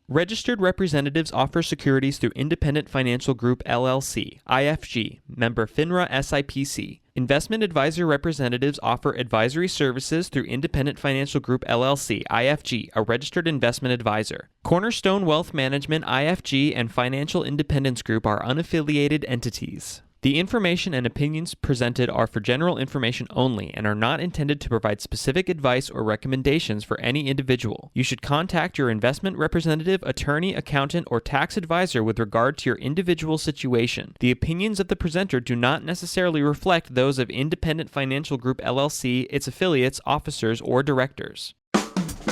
Registered representatives offer securities through Independent Financial Group LLC, IFG, member FINRA SIPC. Investment advisor representatives offer advisory services through Independent Financial Group LLC, IFG, a registered investment advisor. Cornerstone Wealth Management, IFG, and Financial Independence Group are unaffiliated entities. The information and opinions presented are for general information only and are not intended to provide specific advice or recommendations for any individual. You should contact your investment representative, attorney, accountant, or tax advisor with regard to your individual situation. The opinions of the presenter do not necessarily reflect those of Independent Financial Group LLC, its affiliates, officers, or directors.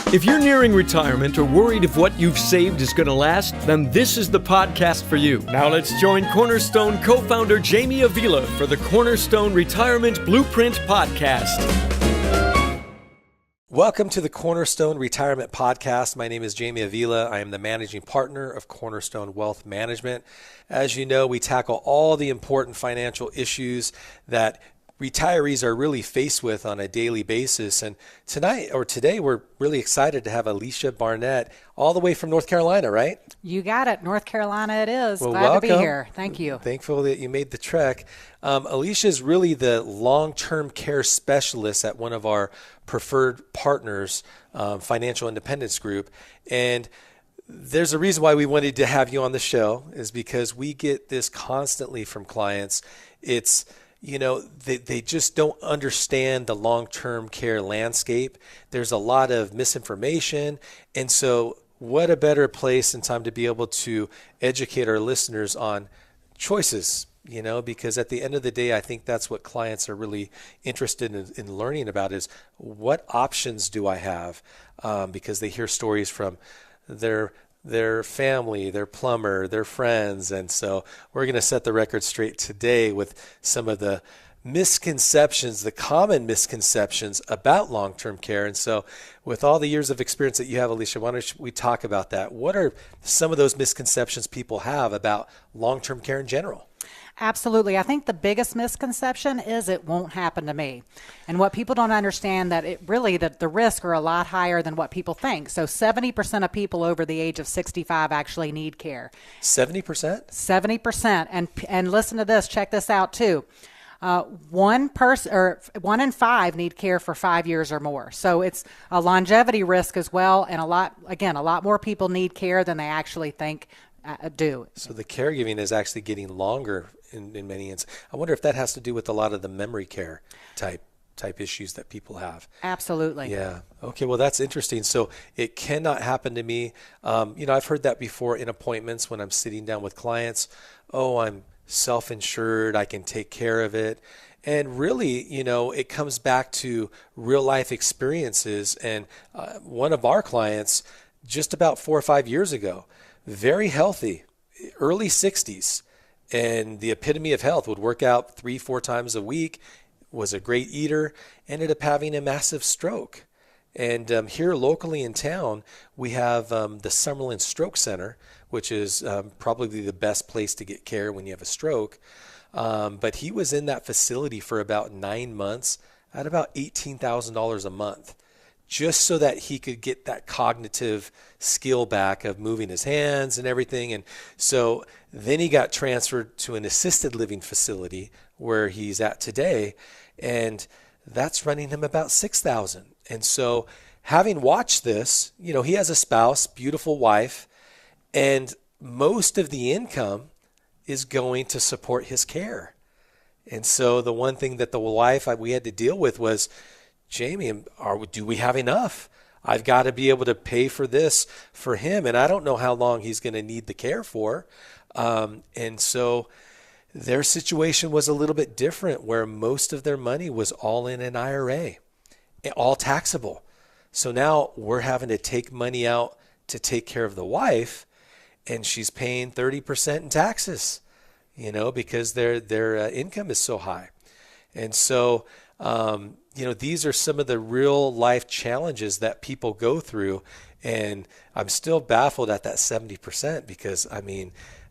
If you're nearing retirement or worried if what you've saved is going to last, then this is the podcast for you. Now let's join Cornerstone co-founder Jamie Avila for the Cornerstone Retirement Blueprint Podcast. Welcome to the Cornerstone Retirement Podcast. My name is Jamie Avila. I am the managing partner of Cornerstone Wealth Management. As you know, we tackle all the important financial issues that retirees are really faced with on a daily basis. And today, we're really excited to have Alicia Barnett all the way from North Carolina, right? You got it. North Carolina it is. Well, Glad welcome. to be here. Thank you. Thankful that you made the trek. Alicia is really the long-term care specialist at one of our preferred partners, Financial Independence Group. And there's a reason why we wanted to have you on the show is because we get this constantly from clients. It's they just don't understand the long-term care landscape. There's a lot of misinformation. And so what a better place and time to be able to educate our listeners on choices, because at the end of the day, I think that's what clients are really interested in learning about is what options do I have? Because they hear stories from their family, their plumber, their friends. And so we're going to set the record straight today with some of the misconceptions, the common misconceptions about long-term care. And so with all the years of experience that you have, Alicia, why don't we talk about that? What are some of those misconceptions people have about long-term care in general? Absolutely. I think the biggest misconception is it won't happen to me. And what people don't understand that the risks are a lot higher than what people think. So 70% of people over the age of 65 actually need care. 70%? 70%. And listen to this, check this out too. One in five need care for 5 years or more. So it's a longevity risk as well. And a lot more people need care than they actually think do. So the caregiving is actually getting longer in many instances. I wonder if that has to do with a lot of the memory care type issues that people have. Absolutely. Yeah. Okay. Well, that's interesting. So it cannot happen to me. I've heard that before in appointments when I'm sitting down with clients. Oh, I'm self-insured. I can take care of it. And really, it comes back to real life experiences. And one of our clients just about 4 or 5 years ago, very healthy, early 60s, and the epitome of health, would work out 3-4 times a week, was a great eater, ended up having a massive stroke. And here locally in town, we have the Summerlin Stroke Center, which is probably the best place to get care when you have a stroke. But he was in that facility for about 9 months at about $18,000 a month, just so that he could get that cognitive skill back of moving his hands and everything. And so then he got transferred to an assisted living facility where he's at today, and that's running him about $6,000. And so having watched this, he has a spouse, beautiful wife, and most of the income is going to support his care. And so the one thing that the wife we had to deal with was, Jamie, do we have enough? I've got to be able to pay for this for him, and I don't know how long he's going to need the care for. And so their situation was a little bit different, where most of their money was all in an IRA, all taxable. So now we're having to take money out to take care of the wife, and she's paying 30% in taxes, because their income is so high. And so these are some of the real life challenges that people go through. And I'm still baffled at that 70% because,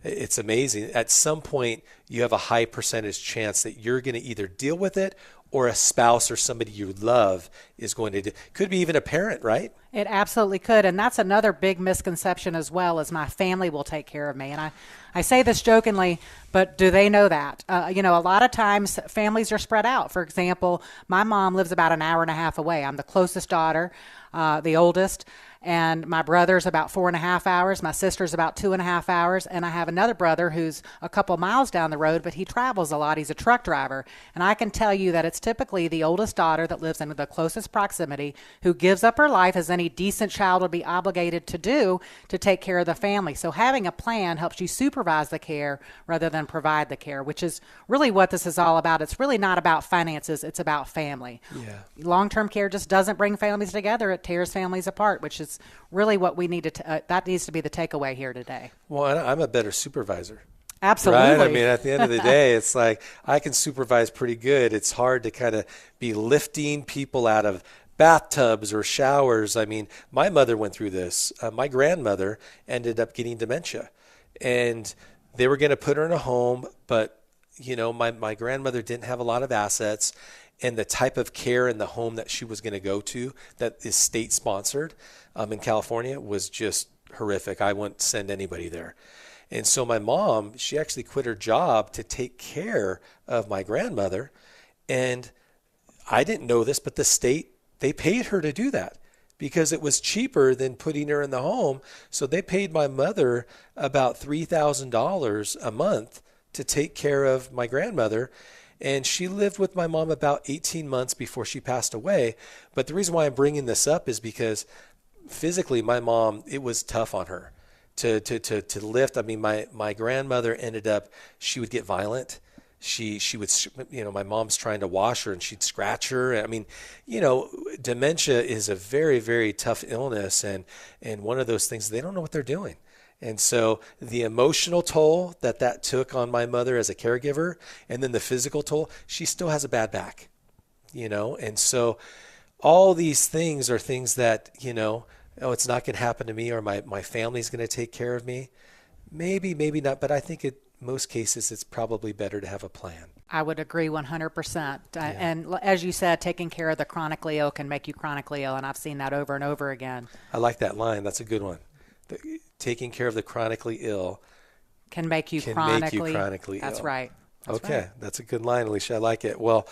it's amazing. At some point, you have a high percentage chance that you're going to either deal with it or a spouse or somebody you love is going to do. Could be even a parent, right? It absolutely could. And that's another big misconception as well, is my family will take care of me. And I say this jokingly, but do they know that? A lot of times families are spread out. For example, my mom lives about an hour and a half away. I'm the closest daughter, the oldest. And my brother's about 4.5 hours. My sister's about 2.5 hours. And I have another brother who's a couple miles down the road, but he travels a lot. He's a truck driver. And I can tell you that it's typically the oldest daughter that lives in the closest proximity who gives up her life, as any decent child would be obligated to do, to take care of the family. So having a plan helps you supervise the care rather than provide the care, which is really what this is all about. It's really not about finances. It's about family. Yeah. Long-term care just doesn't bring families together. It tears families apart, which is really what we need to, that needs to be the takeaway here today. Well, I'm a better supervisor. Absolutely. Right? I mean, at the end of the day, it's like I can supervise pretty good. It's hard to kind of be lifting people out of bathtubs or showers. I mean, my mother went through this. My grandmother ended up getting dementia, and they were going to put her in a home, but my grandmother didn't have a lot of assets, and the type of care in the home that she was going to go to that is state sponsored in California was just horrific. I wouldn't send anybody there. And so my mom, she actually quit her job to take care of my grandmother. And I didn't know this, but the state, they paid her to do that because it was cheaper than putting her in the home. So they paid my mother about $3,000 a month to take care of my grandmother. And she lived with my mom about 18 months before she passed away. But the reason why I'm bringing this up is because physically my mom, it was tough on her to lift. I mean, my grandmother ended up, she would get violent. She would, my mom's trying to wash her and she'd scratch her. I mean, dementia is a very, very tough illness. And one of those things, they don't know what they're doing. And so the emotional toll that took on my mother as a caregiver, and then the physical toll, she still has a bad back, and so all these things are things that, it's not going to happen to me, or my family's going to take care of me. Maybe not, but I think in most cases it's probably better to have a plan. I would agree 100%. Yeah. And as you said, taking care of the chronically ill can make you chronically ill, and I've seen that over and over again. I like that line. That's a good one. Taking care of the chronically ill can make you chronically ill. That's right. Okay. That's a good line, Alicia. I like it. Well,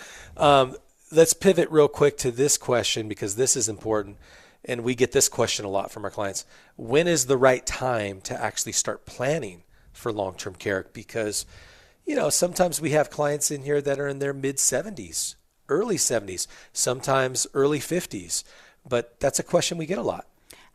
let's pivot real quick to this question, because this is important. And we get this question a lot from our clients. When is the right time to actually start planning for long-term care? Because, sometimes we have clients in here that are in their mid-70s, early 70s, sometimes early 50s. But that's a question we get a lot.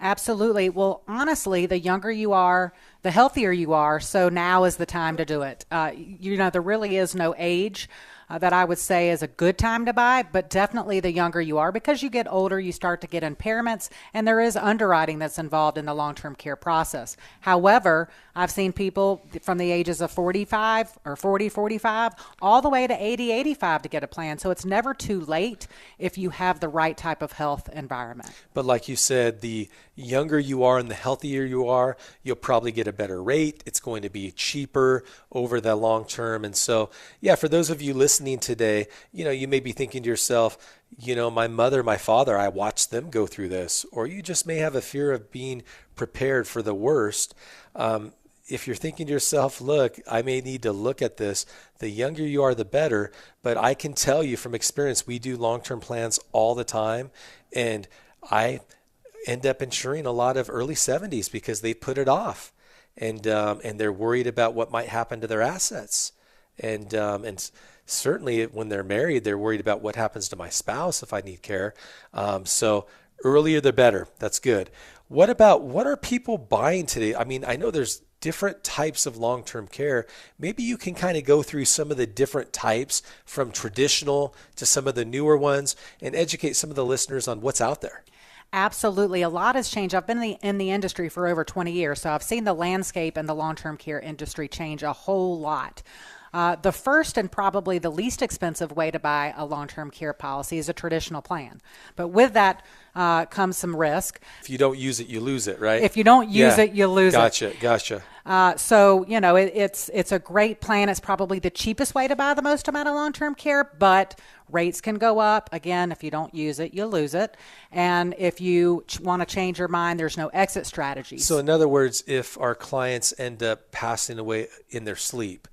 Absolutely. Well, honestly, the younger you are, the healthier you are. So now is the time to do it. There really is no age that I would say is a good time to buy, but definitely the younger you are, because you get older, you start to get impairments, and there is underwriting that's involved in the long-term care process. However, I've seen people from the ages of 45 or 40, 45, all the way to 80, 85 to get a plan. So it's never too late if you have the right type of health environment. But like you said, the younger you are and the healthier you are, you'll probably get a better rate. It's going to be cheaper over the long term. And so, for those of you listening today, you may be thinking to yourself, my mother, my father, I watched them go through this. Or you just may have a fear of being prepared for the worst. If you're thinking to yourself, look, I may need to look at this, the younger you are, the better. But I can tell you from experience, we do long-term plans all the time. And I end up insuring a lot of early 70s because they put it off. And they're worried about what might happen to their assets. And certainly when they're married, they're worried about what happens to my spouse if I need care. So earlier the better. That's good. What are people buying today? I mean, I know there's different types of long-term care. Maybe you can kind of go through some of the different types from traditional to some of the newer ones and educate some of the listeners on what's out there. Absolutely. A lot has changed. I've been in the industry for over 20 years, so I've seen the landscape and the long-term care industry change a whole lot. The first and probably the least expensive way to buy a long-term care policy is a traditional plan. But with that comes some risk. If you don't use it, you lose it, right? If you don't use it, you lose it. Gotcha. So, it's a great plan. It's probably the cheapest way to buy the most amount of long-term care, but rates can go up. Again, if you don't use it, you lose it. And if you want to change your mind, there's no exit strategies. So in other words, if our clients end up passing away in their sleep,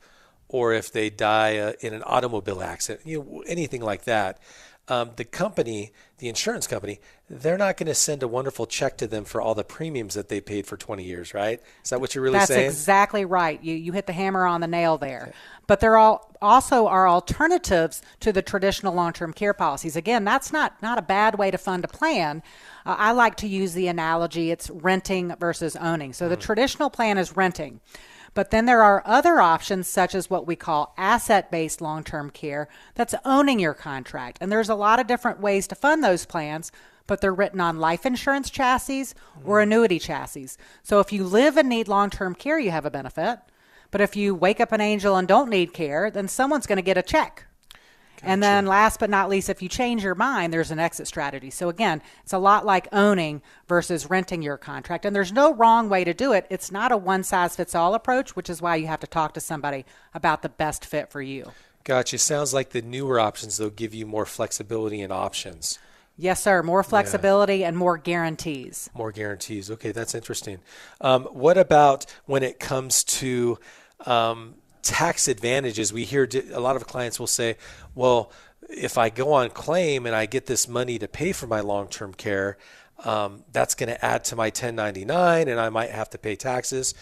or if they die in an automobile accident, anything like that, the insurance company, they're not going to send a wonderful check to them for all the premiums that they paid for 20 years, right? Is that what you're really saying? That's exactly right. You hit the hammer on the nail there. Okay. But there also are alternatives to the traditional long-term care policies. Again, that's not a bad way to fund a plan. I like to use the analogy, it's renting versus owning. So the traditional plan is renting. But then there are other options, such as what we call asset-based long-term care, that's owning your contract. And there's a lot of different ways to fund those plans, but they're written on life insurance chassis or annuity chassis. So if you live and need long-term care, you have a benefit. But if you wake up an angel and don't need care, then someone's going to get a check. Gotcha. And then last but not least, if you change your mind, there's an exit strategy. So again, it's a lot like owning versus renting your contract. And there's no wrong way to do it. It's not a one-size-fits-all approach, which is why you have to talk to somebody about the best fit for you. Gotcha. Sounds like the newer options, though, give you more flexibility and options. Yes, sir. More flexibility and more guarantees. More guarantees. Okay, that's interesting. What about when it comes to tax advantages? We hear a lot of clients will say, well, if I go on claim and I get this money to pay for my long-term care, that's going to add to my 1099 and I might have to pay taxes.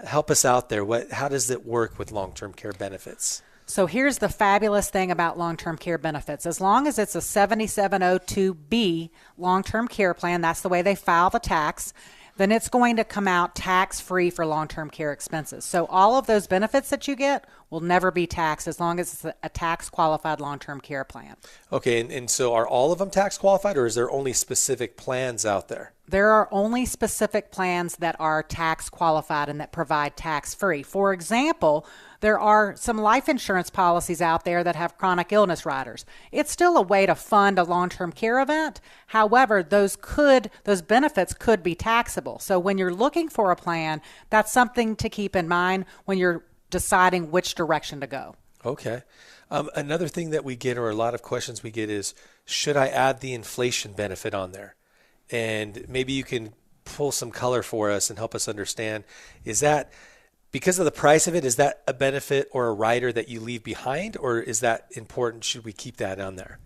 Help us out there. How does it work with long-term care benefits? So here's the fabulous thing about long-term care benefits. As long as it's a 7702B long-term care plan, that's the way they file the tax, then it's going to come out tax-free for long-term care expenses. So all of those benefits that you get will never be taxed as long as it's a tax-qualified long-term care plan. Okay, and so are all of them tax-qualified, or is there only specific plans out there? There are only specific plans that are tax-qualified and that provide tax-free. For example, there are some life insurance policies out there that have chronic illness riders. It's still a way to fund a long-term care event. However, those benefits could be taxable. So when you're looking for a plan, that's something to keep in mind when you're deciding which direction to go. Okay. Another thing that we get, or a lot of questions we get, is should I add the inflation benefit on there? And maybe you can pull some color for us and help us understand, is that because of the price of it, is that a benefit or a rider that you leave behind, or is that important? Should we keep that on there?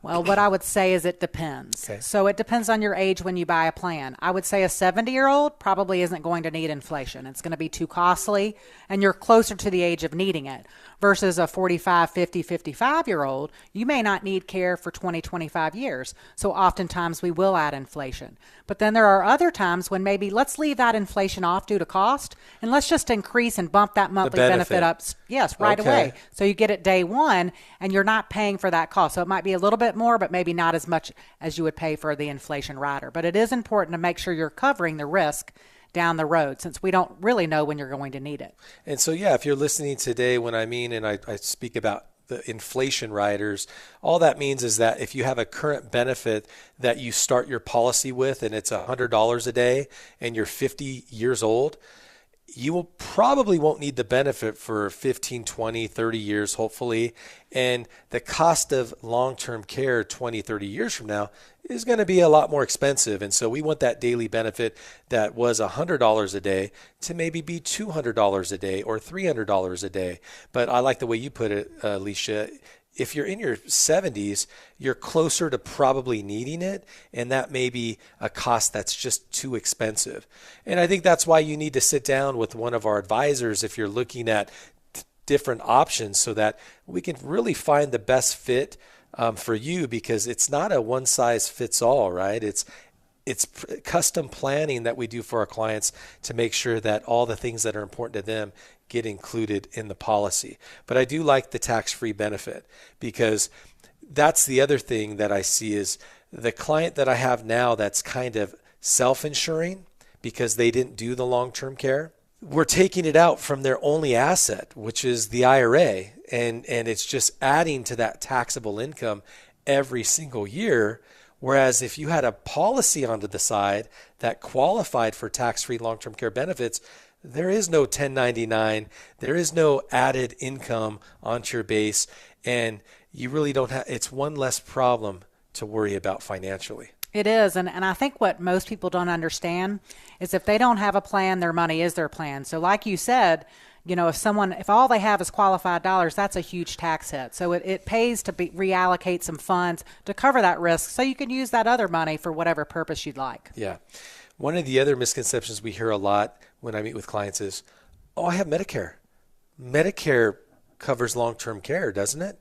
Well, what I would say is it depends. Okay. So it depends on your age when you buy a plan. I would say a 70-year-old probably isn't going to need inflation. It's going to be too costly, and you're closer to the age of needing it. Versus a 45, 50, 55-year-old, you may not need care for 20, 25 years. So oftentimes we will add inflation. But then there are other times when maybe let's leave that inflation off due to cost, and let's just increase and bump that monthly benefit up, right away. So you get it day one, and you're not paying for that cost. So it might be a little bit more, but maybe not as much as you would pay for the inflation rider. But it is important to make sure you're covering the risk down the road, since we don't really know when you're going to need it. And so, if you're listening today, when I speak about the inflation riders, all that means is that if you have a current benefit that you start your policy with and it's $100 a day and you're 50 years old, you probably won't need the benefit for 15, 20, 30 years, hopefully. And the cost of long-term care 20, 30 years from now is going to be a lot more expensive. And so we want that daily benefit that was $100 a day to maybe be $200 a day or $300 a day. But I like the way you put it, Alicia. If you're in your 70s, you're closer to probably needing it, and that may be a cost that's just too expensive. And I think that's why you need to sit down with one of our advisors if you're looking at different options so that we can really find the best fit for you, because it's not a one-size-fits-all, right? It's custom planning that we do for our clients to make sure that all the things that are important to them get included in the policy. But I do like the tax-free benefit, because that's the other thing that I see is the client that I have now that's kind of self-insuring because they didn't do the long-term care. we're taking it out from their only asset, which is the IRA, and it's just adding to that taxable income every single year. Whereas if you had a policy onto the side that qualified for tax-free long-term care benefits, there is no 1099, there is no added income onto your base, and you really don't have, it's one less problem to worry about financially. It is. And I think what most people don't understand is if they don't have a plan, their money is their plan. So like you said, if all they have is qualified dollars, that's a huge tax hit. So it pays to reallocate some funds to cover that risk so you can use that other money for whatever purpose you'd like. Yeah. One of the other misconceptions we hear a lot when I meet with clients is, oh, I have Medicare. Medicare covers long-term care, doesn't it?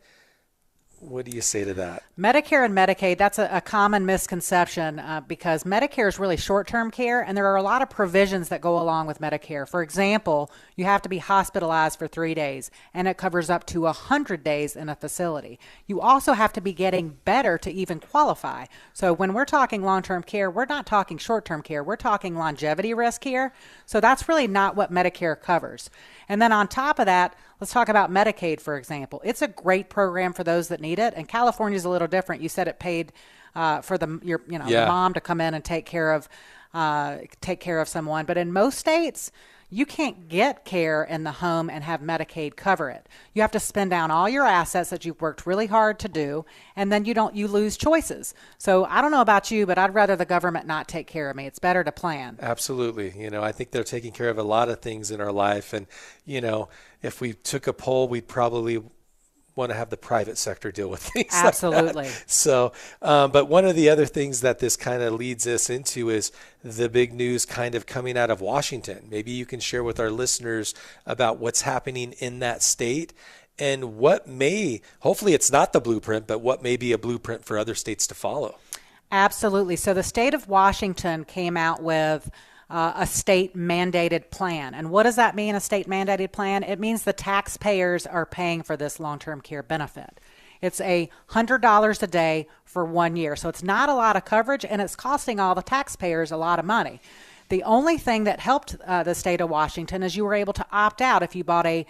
What do you say to that? Medicare and Medicaid, that's a common misconception because Medicare is really short-term care, and there are a lot of provisions that go along with Medicare. For example, you have to be hospitalized for 3 days, and it covers up to 100 days in a facility. You also have to be getting better to even qualify. So when we're talking long-term care, we're not talking short-term care. We're talking longevity risk here. So that's really not what Medicare covers. And then on top of that, let's talk about Medicaid, for example. It's a great program for those that need it, and California is a little different. You said it paid for the mom to come in and take care of someone, but in most states, you can't get care in the home and have Medicaid cover it. You have to spend down all your assets that you've worked really hard to do, and then you lose choices. So I don't know about you, but I'd rather the government not take care of me. It's better to plan. Absolutely. I think they're taking care of a lot of things in our life. And, if we took a poll, we'd probably want to have the private sector deal with things. Absolutely. Like that. So, but one of the other things that this kind of leads us into is the big news kind of coming out of Washington. Maybe you can share with our listeners about what's happening in that state and what hopefully it's not the blueprint, but what may be a blueprint for other states to follow. Absolutely. So the state of Washington came out with a state mandated plan. And what does that mean, a state mandated plan? It means the taxpayers are paying for this long-term care benefit. It's $100 a day for 1 year. So it's not a lot of coverage, and it's costing all the taxpayers a lot of money. The only thing that helped the state of Washington is you were able to opt out if you bought a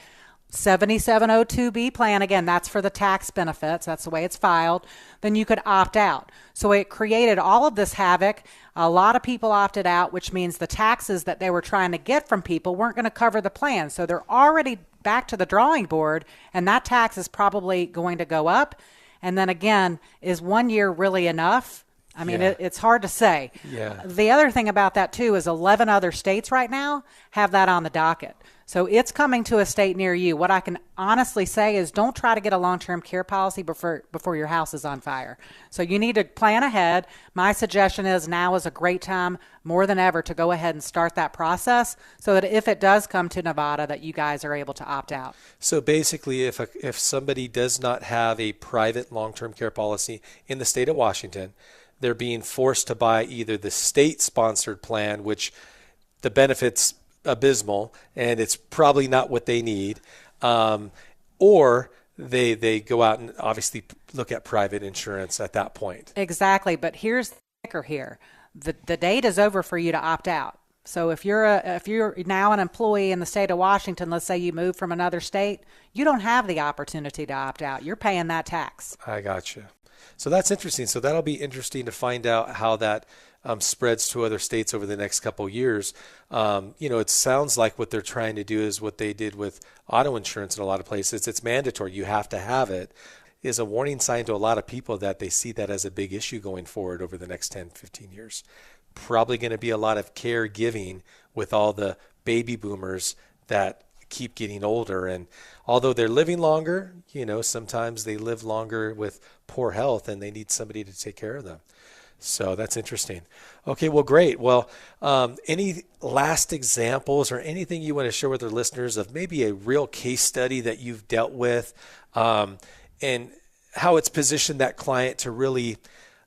7702B plan. Again, that's for the tax benefits. That's the way it's filed. Then you could opt out. So it created all of this havoc. A lot of people opted out, which means the taxes that they were trying to get from people weren't going to cover the plan. So they're already back to the drawing board, and that tax is probably going to go up. And then again, is 1 year really enough? I mean, it's hard to say. Yeah. The other thing about that, too, is 11 other states right now have that on the docket. So it's coming to a state near you. What I can honestly say is don't try to get a long-term care policy before your house is on fire. So you need to plan ahead. My suggestion is now is a great time, more than ever, to go ahead and start that process so that if it does come to Nevada, that you guys are able to opt out. So basically, if somebody does not have a private long-term care policy in the state of Washington, they're being forced to buy either the state-sponsored plan, which the benefits abysmal and it's probably not what they need, or they go out and obviously look at private insurance at that point. Exactly, but here's the kicker here. The date is over for you to opt out. So if you're now an employee in the state of Washington, let's say you move from another state, you don't have the opportunity to opt out. You're paying that tax. I got you. So that's interesting. So that'll be interesting to find out how that spreads to other states over the next couple of years. It sounds like what they're trying to do is what they did with auto insurance in a lot of places. It's mandatory. You have to have it. Is a warning sign to a lot of people that they see that as a big issue going forward over the next 10, 15 years. Probably going to be a lot of caregiving with all the baby boomers that keep getting older. And although they're living longer, sometimes they live longer with poor health and they need somebody to take care of them. So that's interesting. Okay, well, great. Well, any last examples or anything you want to share with our listeners of maybe a real case study that you've dealt with and how it's positioned that client to really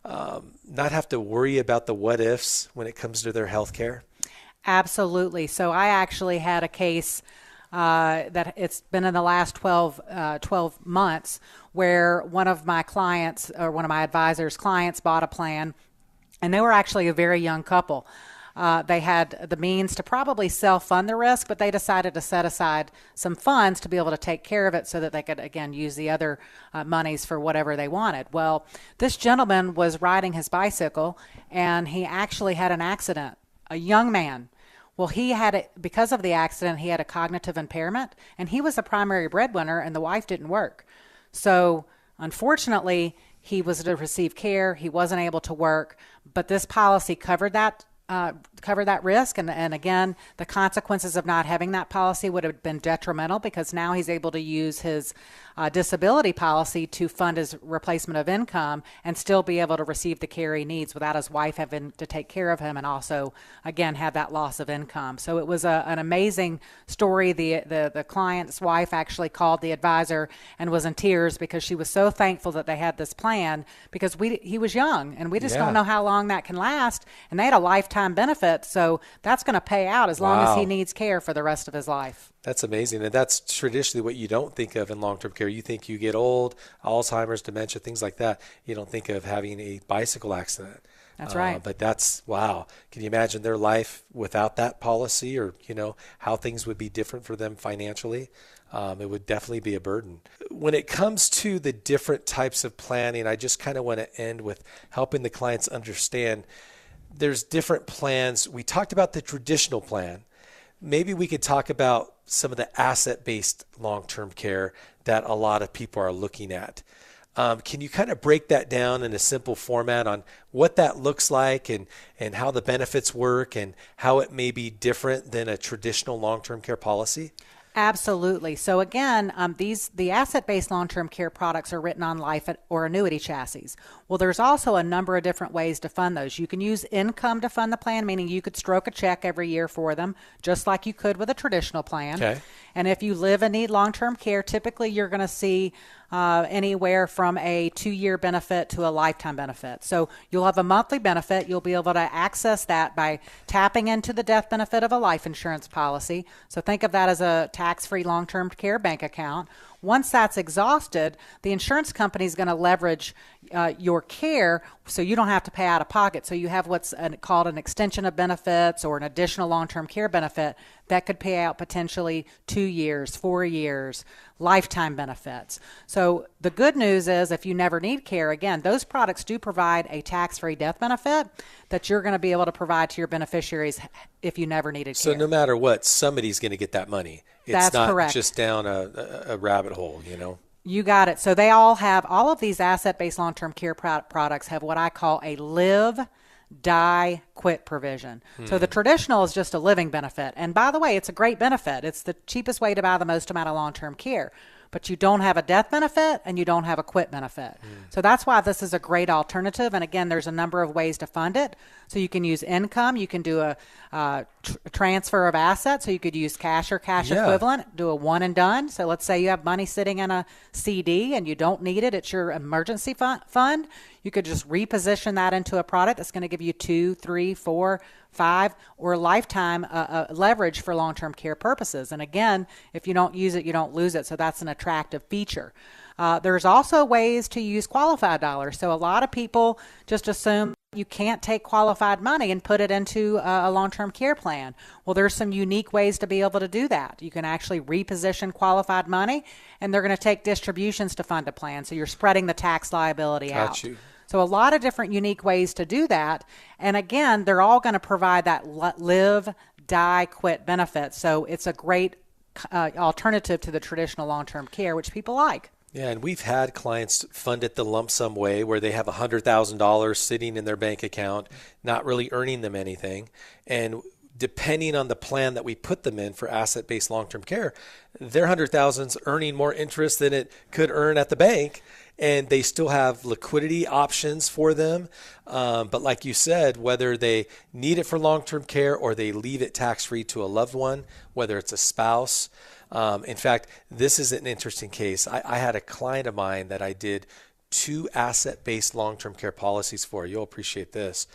not have to worry about the what ifs when it comes to their health care? Absolutely. So I actually had a case that it's been in the last 12 months where one of my clients or one of my advisors' clients bought a plan, and they were actually a very young couple. they had the means to probably self-fund the risk, but they decided to set aside some funds to be able to take care of it so that they could, again, use the other monies for whatever they wanted. Well, this gentleman was riding his bicycle, and he actually had an accident, a young man. Well, because of the accident, he had a cognitive impairment, and he was the primary breadwinner, and the wife didn't work. So, unfortunately, he was to receive care. He wasn't able to work, but this policy covered that risk. And again, the consequences of not having that policy would have been detrimental, because now he's able to use his disability policy to fund his replacement of income and still be able to receive the care he needs without his wife having to take care of him, and also, again, have that loss of income. So it was an amazing story. The client's wife actually called the advisor and was in tears because she was so thankful that they had this plan, because he was young, and we just don't know how long that can last. And they had a lifetime benefit, so that's going to pay out as long as he needs care for the rest of his life. That's amazing. And that's traditionally what you don't think of in long-term care. You think you get old, Alzheimer's, dementia, things like that. You don't think of having a bicycle accident. That's right. But that's, wow. Can you imagine their life without that policy, or, how things would be different for them financially? It would definitely be a burden. When it comes to the different types of planning, I just kind of want to end with helping the clients understand there's different plans. We talked about the traditional plan. Maybe we could talk about some of the asset-based long-term care that a lot of people are looking at. Can you kind of break that down in a simple format on what that looks like, and how the benefits work, and how it may be different than a traditional long-term care policy? Absolutely. So again, the asset-based long-term care products are written on life or annuity chassis. Well, there's also a number of different ways to fund those. You can use income to fund the plan, meaning you could stroke a check every year for them, just like you could with a traditional plan. Okay. And if you live and need long-term care, typically you're going to see anywhere from a 2-year benefit to a lifetime benefit. So you'll have a monthly benefit. You'll be able to access that by tapping into the death benefit of a life insurance policy. So think of that as a tax-free long-term care bank account. Once that's exhausted, the insurance company is going to leverage your care so you don't have to pay out of pocket. So you have what's called an extension of benefits, or an additional long-term care benefit that could pay out potentially 2 years, 4 years, lifetime benefits. So the good news is, if you never need care, again, those products do provide a tax-free death benefit that you're going to be able to provide to your beneficiaries if you never needed care. So no matter what, somebody's going to get that money. It's That's not correct. Just down a rabbit hole, You got it. So they all of these asset-based long-term care products have what I call a live, die, quit provision. So the traditional is just a living benefit. And by the way, it's a great benefit. It's the cheapest way to buy the most amount of long-term care. But you don't have a death benefit and you don't have a quit benefit. So that's why this is a great alternative. And again, there's a number of ways to fund it. So you can use income. You can do a transfer of assets. So you could use cash or cash equivalent, do a one and done. So let's say you have money sitting in a CD and you don't need it. It's your emergency fund. You could just reposition that into a product that's going to give you 2, 3, 4, 5, or lifetime leverage for long-term care purposes. And again, if you don't use it, you don't lose it. So that's an attractive feature. There's also ways to use qualified dollars. So a lot of people just assume you can't take qualified money and put it into a long-term care plan. Well, there's some unique ways to be able to do that. You can actually reposition qualified money, and they're going to take distributions to fund a plan. So you're spreading the tax liability out. Got you. So a lot of different unique ways to do that. And again, they're all going to provide that live, die, quit benefit. So it's a great alternative to the traditional long-term care, which people like. Yeah, and we've had clients fund it the lump sum way, where they have $100,000 sitting in their bank account, not really earning them anything. And depending on the plan that we put them in for asset-based long-term care, their $100,000's earning more interest than it could earn at the bank. And they still have liquidity options for them. But like you said, whether they need it for long-term care or they leave it tax-free to a loved one, whether it's a spouse. In fact, this is an interesting case. I had a client of mine that I did 2 asset-based long-term care policies for. You'll appreciate this.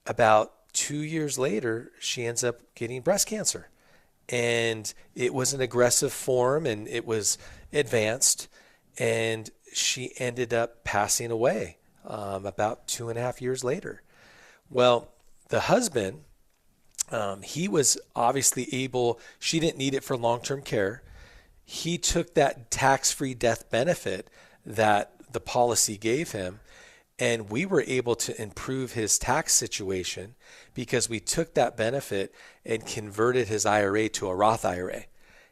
About 2 years later, she ends up getting breast cancer. And it was an aggressive form, and it was advanced. And she ended up passing away about 2.5 years later. Well, the husband He was obviously able, she didn't need it for long-term care. He took that tax-free death benefit that the policy gave him, and we were able to improve his tax situation because we took that benefit and converted his IRA to a Roth IRA.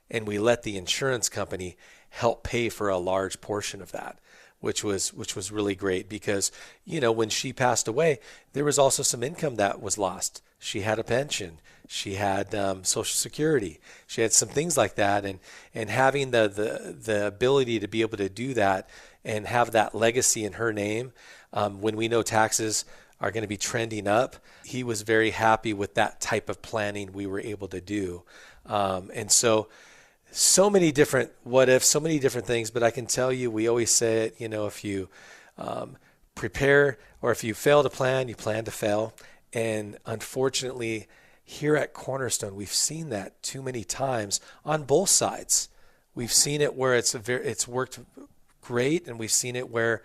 And we let the insurance company help pay for a large portion of that, which was really great because, when she passed away, there was also some income that was lost. She had a pension. She had Social Security. She had some things like that. And having the ability to be able to do that and have that legacy in her name, when we know taxes are going to be trending up, he was very happy with that type of planning we were able to do. And so many different what ifs, so many different things, but I can tell you, we always say it, if you prepare or if you fail to plan, you plan to fail. And unfortunately, here at Cornerstone, we've seen that too many times on both sides. We've seen it where it's worked great, and we've seen it where,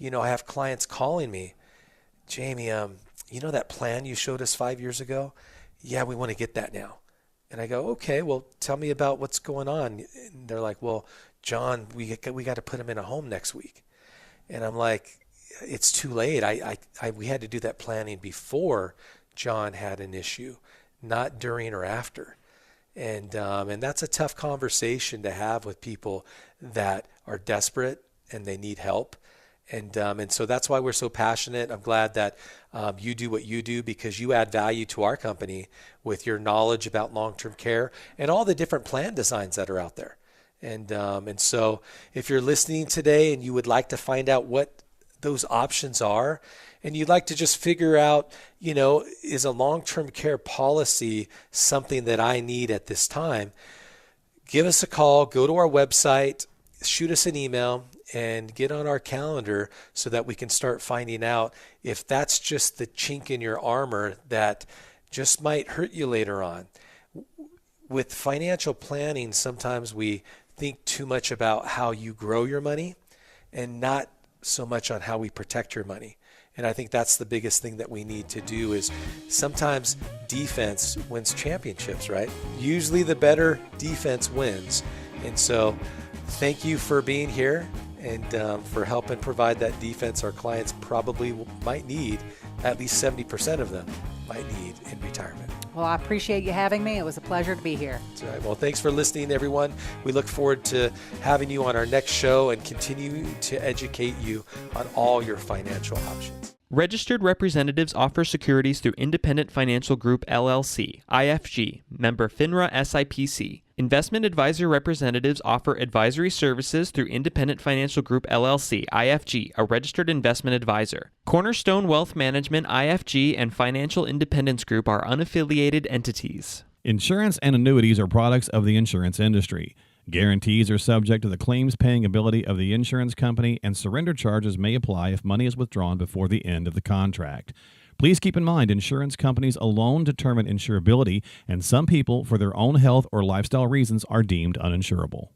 I have clients calling me, Jamie, that plan you showed us 5 years ago? Yeah, we want to get that now. And I go, okay, well, tell me about what's going on. And they're like, well, John, we got to put him in a home next week. And I'm like, it's too late. We had to do that planning before John had an issue, not during or after. And that's a tough conversation to have with people that are desperate and they need help. And so that's why we're so passionate. I'm glad that you do what you do, because you add value to our company with your knowledge about long-term care and all the different plan designs that are out there. And so if you're listening today and you would like to find out what those options are, and you'd like to just figure out, is a long-term care policy something that I need at this time, give us a call, go to our website, shoot us an email, and get on our calendar so that we can start finding out if that's just the chink in your armor that just might hurt you later on. With financial planning, sometimes we think too much about how you grow your money and not so much on how we protect your money. And I think that's the biggest thing that we need to do is sometimes defense wins championships, right? Usually the better defense wins. And so thank you for being here and for helping provide that defense our clients probably might need, at least 70% of them might need in retirement. Well, I appreciate you having me. It was a pleasure to be here. That's right. Well, thanks for listening, everyone. We look forward to having you on our next show and continue to educate you on all your financial options. Registered representatives offer securities through Independent Financial Group LLC, IFG, member FINRA SIPC. Investment advisor representatives offer advisory services through Independent Financial Group LLC, IFG, a registered investment advisor. Cornerstone Wealth Management, IFG, and Financial Independence Group are unaffiliated entities. Insurance and annuities are products of the insurance industry. Guarantees are subject to the claims-paying ability of the insurance company, and surrender charges may apply if money is withdrawn before the end of the contract. Please keep in mind, insurance companies alone determine insurability, and some people, for their own health or lifestyle reasons, are deemed uninsurable.